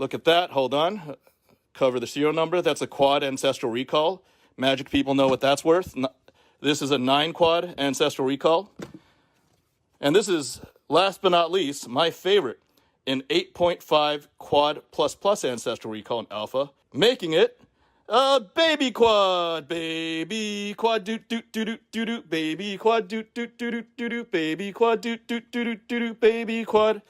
Look at that. Hold on. Cover the serial number. That's a quad Ancestral Recall. Magic people know what that's worth. This is a 9 quad Ancestral Recall. And this is, last but not least, my favorite, an 8.5 quad plus Ancestral Recall in Alpha, making it a baby quad. Baby quad doot doot doot doot doot doot. Baby quad doot doot doot doot doot doot. Baby quad doot doot doot doot doot doot. Baby quad.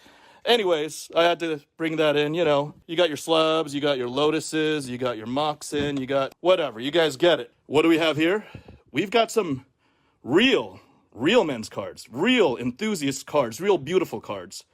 Anyways, I had to bring that in, you know. You got your slabs, you got your lotuses, you got your moxen, you got whatever. You guys get it. What do we have here? We've got some real men's cards, real enthusiast cards, real beautiful cards.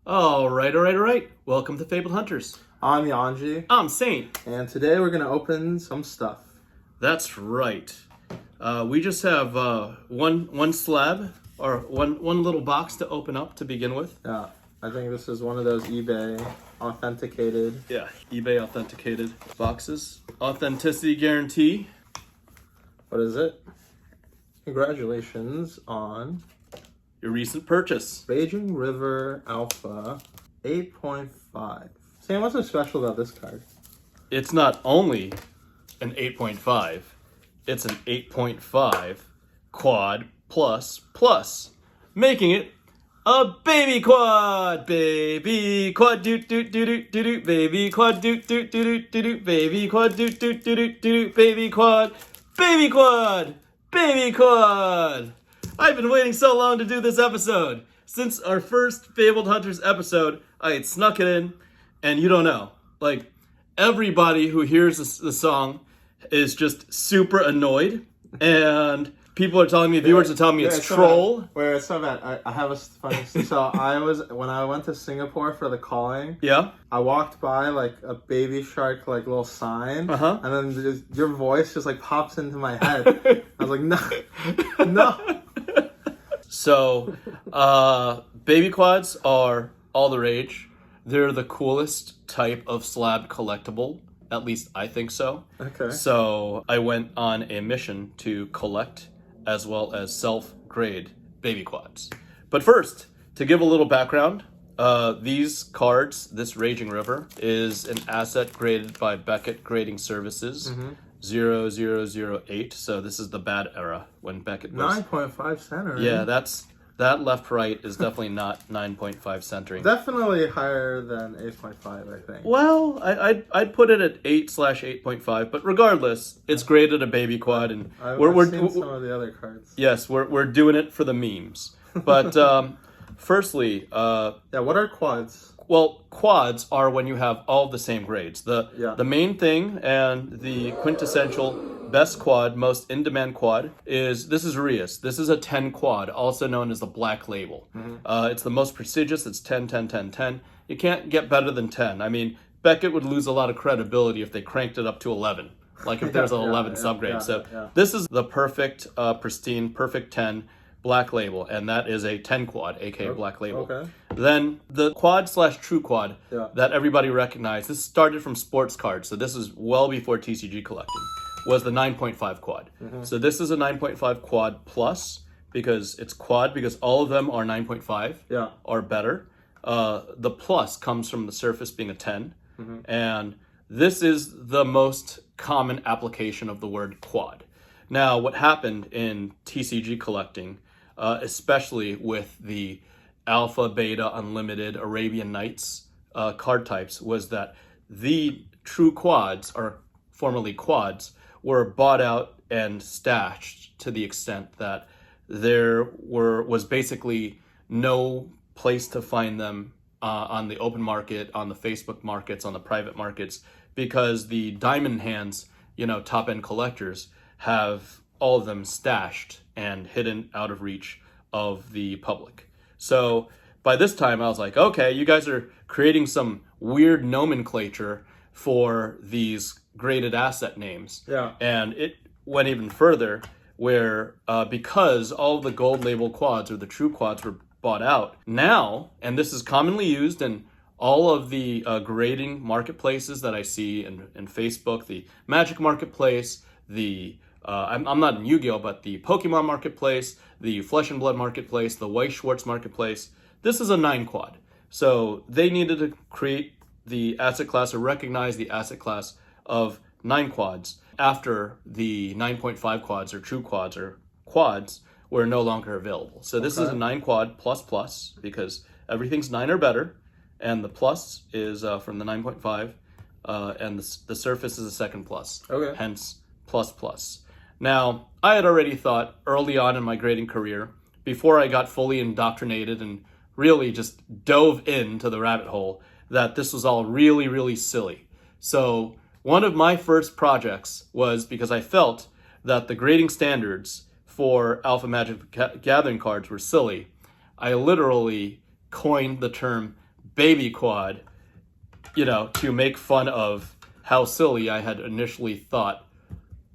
All right. Welcome to FaBled Hunters. I'm Yanji. I'm Saint. And today we're going to open some stuff. That's right. We just have one slab, or one little box to open up to begin with. Yeah, I think this is one of those eBay authenticated. Yeah, eBay authenticated boxes. Authenticity guarantee. What is it? Congratulations on Your recent purchase. Raging River Alpha 8.5. Sam, what's so special about this card? It's not only an 8.5, it's an 8.5 quad plus, making it a baby quad. Baby quad doot doot doot doot doot doot. Baby quad doot doot doot doot doot doot. Baby quad doot doot doot doot doot. Baby quad. Baby quad. Baby quad. I've been waiting so long to do this episode. Since our first FaBled Hunters episode, I had snuck it in, and you don't know. Like, everybody who hears the song is just super annoyed, and people are telling me, viewers are telling me it's troll. Wait, it's so bad. I have a funny story. So when I went to Singapore for the calling, Yeah? I walked by like a baby shark like little sign, Uh-huh. and then your voice just like pops into my head. I was like, no. So, baby quads are all the rage. They're the coolest type of slab collectible. At least I think so. Okay. So I went on a mission to collect as well as self-grade baby quads. But first, to give a little background, these cards, this Raging River, is an asset graded by Beckett Grading Services. 0008. So this is the bad era when Beckett was 9.5 center. Yeah, that left right is definitely not 9.5 centering. Definitely higher than 8.5, I think. Well, I'd put it at 8/8.5, but regardless, it's graded a baby quad, and I've we're seen some of the other cards. yes, we're doing it for the memes. But firstly, Yeah, what are quads? well, quads are when you have all the same grades. Yeah. The main thing and the quintessential best quad, most in-demand quad, is Rias. This is a 10 quad, also known as the Black Label. It's the most prestigious. It's 10, 10, 10, 10. You can't get better than 10. I mean, Beckett would lose a lot of credibility if they cranked it up to 11. Like if there's an 11 subgrade. This is the perfect, pristine, perfect 10 Black Label, and that is a 10 quad, aka Black Label. Okay. Then the quad / true quad Yeah. that everybody recognized, this started from sports cards, so this is well before TCG collecting, was the 9.5 quad. So this is a 9.5 quad plus, because it's quad, because all of them are 9.5 Yeah. or better. The plus comes from the surface being a 10, and this is the most common application of the word quad. Now, what happened in TCG collecting, especially with the Alpha, Beta, Unlimited, Arabian Nights card types, was that the true quads, or formerly quads, were bought out and stashed to the extent that there was basically no place to find them on the open market, on the Facebook markets, on the private markets, because the diamond hands, top-end collectors, have all of them stashed and hidden out of reach of the public. So by this time I was like, okay, you guys are creating some weird nomenclature for these graded asset names. Yeah. And it went even further where because all the gold label quads, or the true quads, were bought out. Now, and this is commonly used in all of the grading marketplaces that I see in Facebook, the Magic Marketplace, I'm not in Yu-Gi-Oh, but the Pokemon Marketplace, the Flesh+Blood Marketplace, the Weiss Schwarz Marketplace. This is a 9 quad. So they needed to create the asset class or recognize the asset class of 9 quads after the 9.5 quads or true quads or quads were no longer available. So this is a 9 quad plus because everything's 9 or better, and the plus is from the 9.5, and the surface is a second plus. Okay. Hence plus. Now, I had already thought early on in my grading career, before I got fully indoctrinated and really just dove into the rabbit hole, that this was all really, really silly. So one of my first projects was because I felt that the grading standards for Alpha Magic Gathering cards were silly. I literally coined the term baby quad, to make fun of how silly I had initially thought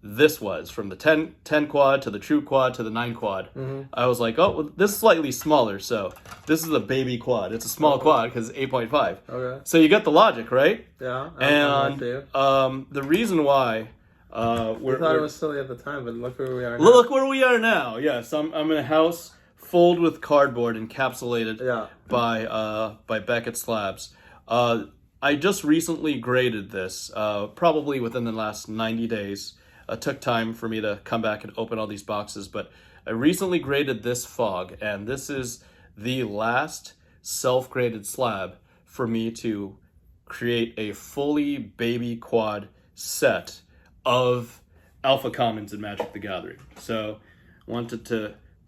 this was, from the 10 quad to the true quad to the 9 quad. I was like, oh, well, this is slightly smaller, so this is a baby quad. It's a small quad because it's 8.5. Okay. So you get the logic, right? Yeah. And the reason why we thought it was silly at the time, but look where we are now. Look where we are now. Yes, I'm in a house filled with cardboard encapsulated by Beckett slabs. I just recently graded this, probably within the last 90 days. It took time for me to come back and open all these boxes, but I recently graded this fog, and this is the last self-graded slab for me to create a fully baby quad set of alpha commons in Magic the Gathering. So wanted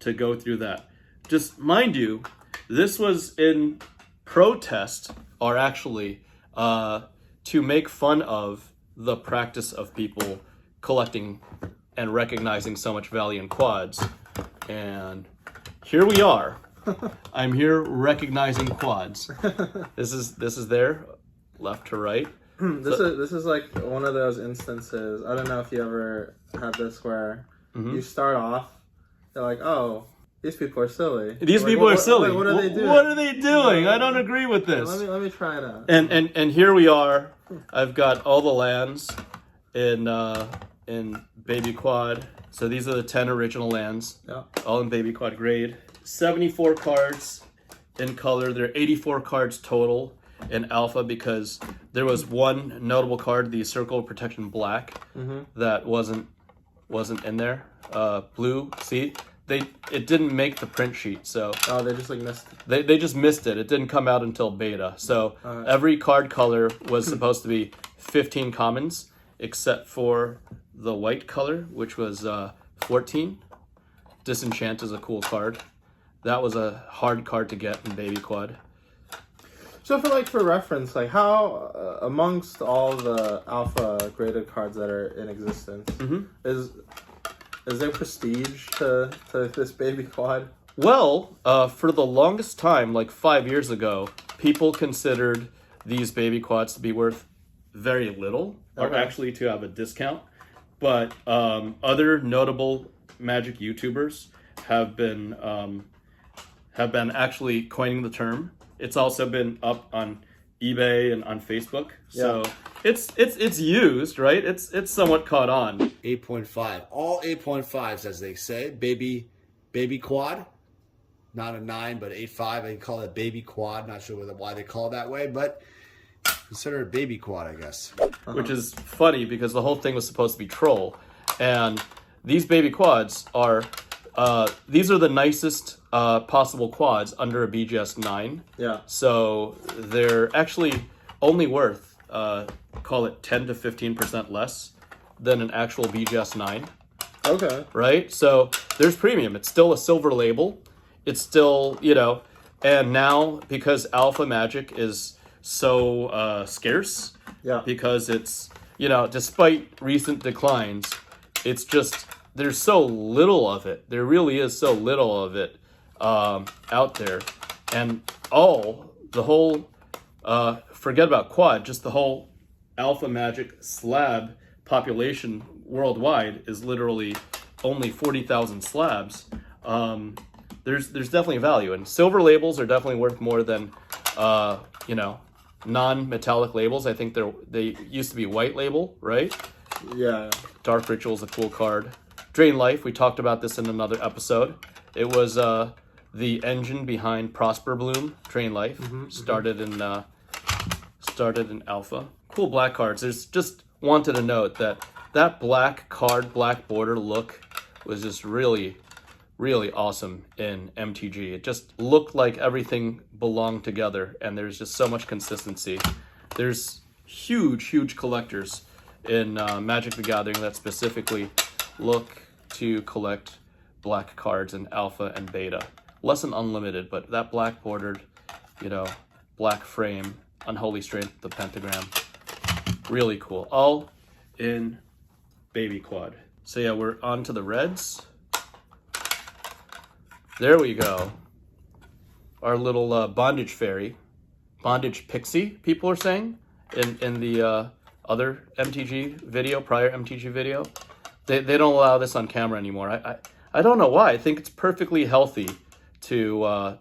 to go through that. Just mind you, this was in protest, or actually to make fun of the practice of people collecting and recognizing so much value in quads. And here we are. I'm here recognizing quads. This is there, left to right. This is like one of those instances. I don't know if you ever had this where you start off, they're like, oh, these people are silly. These people are silly. What are they doing? What are they doing? I don't agree with this. Let me try it out. And here we are. I've got all the lands in baby quad. So these are the 10 original lands, all in baby quad grade. 74 cards in color. There are 84 cards total in alpha because there was one notable card, the Circle of Protection Black, that wasn't in there. Blue, see? It didn't make the print sheet, so they just missed it. They just missed it. It didn't come out until beta. So every card color was supposed to be 15 commons, except for the white color, which was 14. Disenchant is a cool card. That was a hard card to get in baby quad. So for reference, how amongst all the alpha graded cards that are in existence, is there prestige to this baby quad? Well, for the longest time, 5 years ago, people considered these baby quads to be worth very little, or actually to have a discount. But other notable Magic YouTubers have been actually coining the term. It's also been up on eBay and on Facebook. So it's used, right? It's somewhat caught on. 8.5. All 8.5s, as they say. Baby quad. Not a 9, but 8.5. They call it baby quad. Not sure why they call it that way, but consider it baby quad, I guess. Which is funny because the whole thing was supposed to be troll. And these baby quads are, these are the nicest possible quads under a BGS 9. Yeah. So they're actually only worth, call it 10 to 15% less than an actual BGS 9. Okay. Right? So there's premium. It's still a silver label. It's still, and now because Alpha Magic is so scarce, because it's, despite recent declines, it's just, there's so little of it. There really is so little of it out there. And the whole, forget about quad, just the whole Alpha Magic slab population worldwide is literally only 40,000 slabs. there's definitely value, and silver labels are definitely worth more than you know, non-metallic labels. I think they used to be white label, right? Yeah. Dark Ritual is a cool card. Drain Life, we talked about this in another episode. It was the engine behind Prosper Bloom. Drain Life started in alpha. Cool black cards. There's just wanted to note that black card, black border look was just really, really awesome in MTG. It just looked like everything belonged together, and there's just so much consistency. There's huge collectors in Magic the Gathering that specifically look to collect black cards in alpha and beta. Less than unlimited, but that black bordered, you know, black frame, Unholy Strength, the pentagram, really cool. All in baby quad. So yeah, we're on to the reds. There we go. Our little bondage fairy, bondage pixie, people are saying in the other MTG video, prior MTG video. They don't allow this on camera anymore. I don't know why. I think it's perfectly healthy to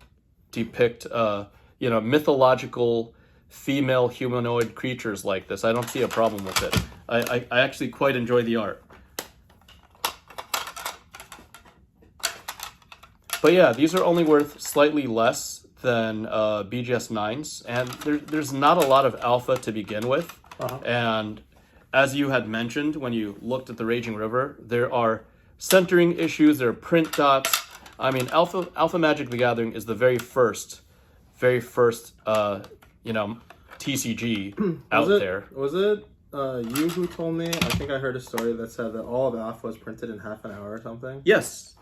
depict you know, mythological female humanoid creatures like this. I don't see a problem with it. I actually quite enjoy the art. But yeah, these are only worth slightly less than BGS 9s, and there's not a lot of alpha to begin with. And as you had mentioned when you looked at the Raging River, there are centering issues, there are print dots. I mean, Alpha Magic the Gathering is the very first you know, TCG out there. Was it you who told me? I think I heard a story that said that all of Alpha was printed in half an hour or something. Yes.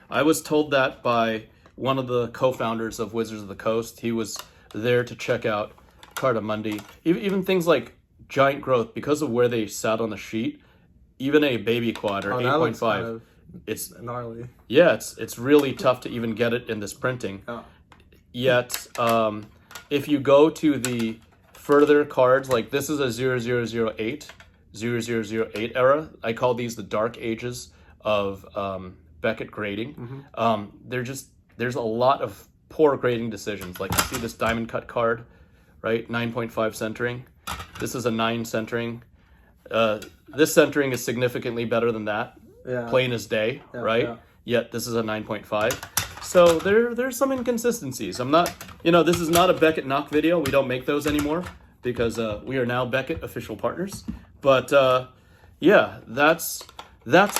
I was told that by one of the co-founders of Wizards of the Coast. He was there to check out Cardamundi. Even things like Giant Growth, because of where they sat on the sheet, even a baby quad or 8.5, it's gnarly. Yeah, it's really tough to even get it in this printing. Oh. Yet, if you go to the further cards, like this is a 0008 era. I call these the dark ages of Beckett grading. There's a lot of poor grading decisions. Like you see this diamond cut card, right? 9.5 centering. This is a 9 centering. This centering is significantly better than that. Yeah. Plain as day, Yeah, right? yeah. Yet this is a 9.5. So there's some inconsistencies. I'm not, you know, this is not a Beckett knock video. We don't make those anymore because we are now Beckett official partners. But yeah, that's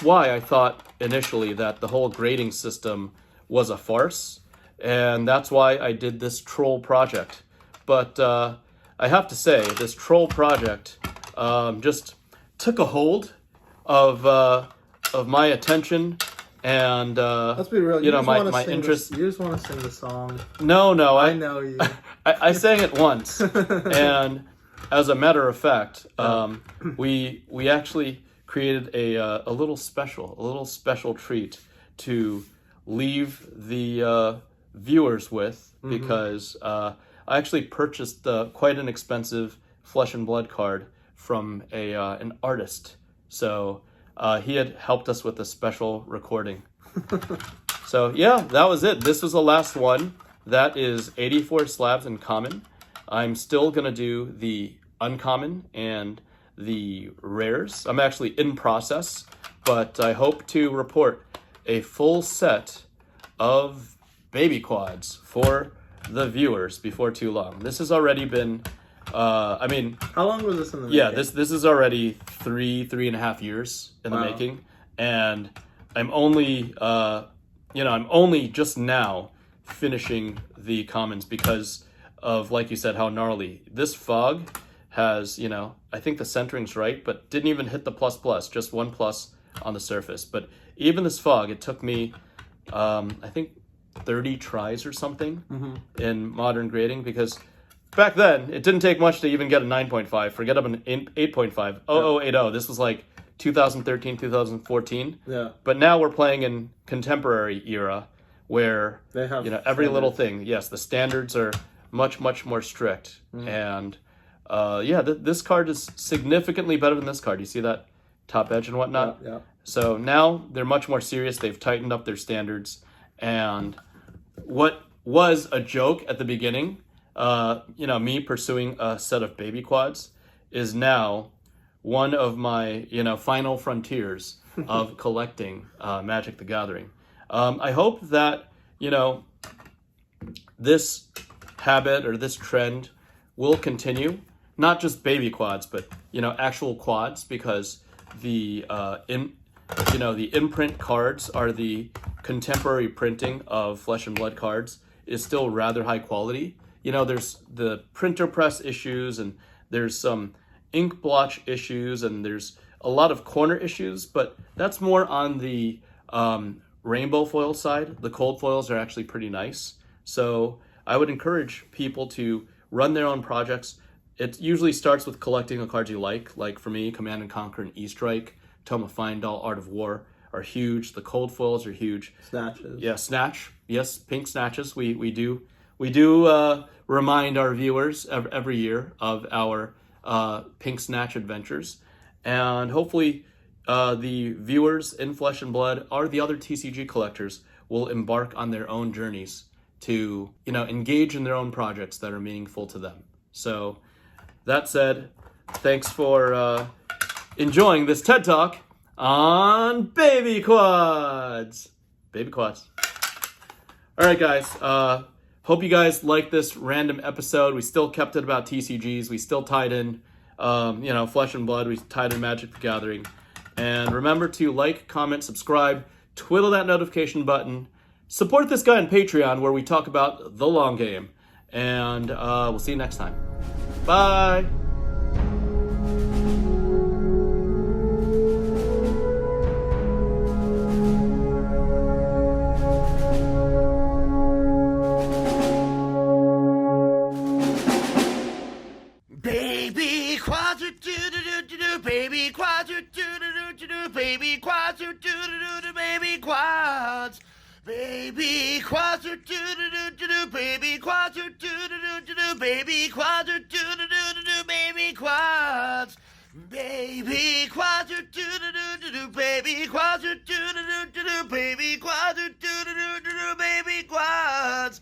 why I thought initially that the whole grading system was a farce, and that's why I did this troll project. But I have to say, this troll project just took a hold of my attention, and let's be real. You know, my interest. You just want to sing the song. No, I know you. I sang it once, and as a matter of fact, we actually created a little special treat to leave the viewers with, because I actually purchased quite an expensive flesh+blood card from an artist. So he had helped us with a special recording. So yeah, that was it. This was the last one. That is 84 slabs in common. I'm still gonna do the uncommon and the rares. I'm actually in process, but I hope to report a full set of baby quads for the viewers before too long. This has already been, I mean... How long was this in the making? Yeah, this is already three and a half years in the making. And I'm only, I'm only just now finishing the commons because of, like you said, how gnarly. This fog has, I think the centering's right, but didn't even hit the plus, just 1 plus on the surface. But even this fog, it took me, I think 30 tries or something in modern grading, because back then it didn't take much to even get a 9.5. Forget about an 8.5. 0080. This was like 2013, 2014. Yeah. But now we're playing in contemporary era where they have every little thing. Yes, the standards are much more strict, and this card is significantly better than this card. You see that top edge and whatnot. Yeah. So now they're much more serious. They've tightened up their standards, And what was a joke at the beginning, me pursuing a set of baby quads, is now one of my, final frontiers of collecting Magic the Gathering. I hope that, this habit or this trend will continue. Not just baby quads, but, actual quads, because the imprint cards are the contemporary printing of Flesh and Blood cards is still rather high quality. There's the printer press issues, and there's some ink blotch issues, and there's a lot of corner issues, but that's more on the rainbow foil side. The cold foils are actually pretty nice. So I would encourage people to run their own projects. It usually starts with collecting the cards you like for me, Command and Conquer and E-Strike, Tome of Findal, Art of War are huge. The cold foils are huge. Snatches. Yeah, Snatch. Yes, pink Snatches. We do remind our viewers every year of our pink Snatch adventures, and hopefully the viewers in Flesh and Blood or the other TCG collectors will embark on their own journeys to engage in their own projects that are meaningful to them. So that said, thanks for enjoying this TED Talk on baby quads. Baby quads. All right, guys. Hope you guys like this random episode. We still kept it about TCGs. We still tied in, Flesh and Blood. We tied in Magic the Gathering. And remember to like, comment, subscribe, twiddle that notification button. Support this guy on Patreon, where we talk about the long game. And we'll see you next time. Bye. Baby quads are do baby quads are do baby quads are do baby quads. Baby quads are do baby quads are do baby quads are do baby quads. Baby quads are do baby quads are do baby quads are do baby quads.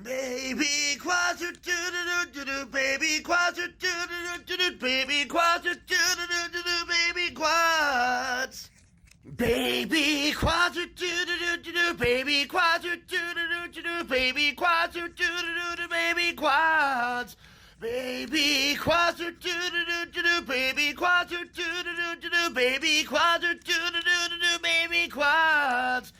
Baby quads are do baby quads are do baby quads are do baby quads. Baby quads are do baby quads are do baby quads are do baby quads. Baby quads are do baby quads are do baby quads are do baby quads.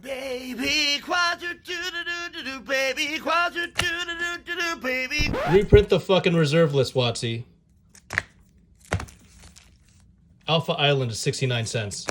Baby quads are do baby quads are do baby. Reprint the fucking reserve list, Watsy. Alpha Island is 69 cents.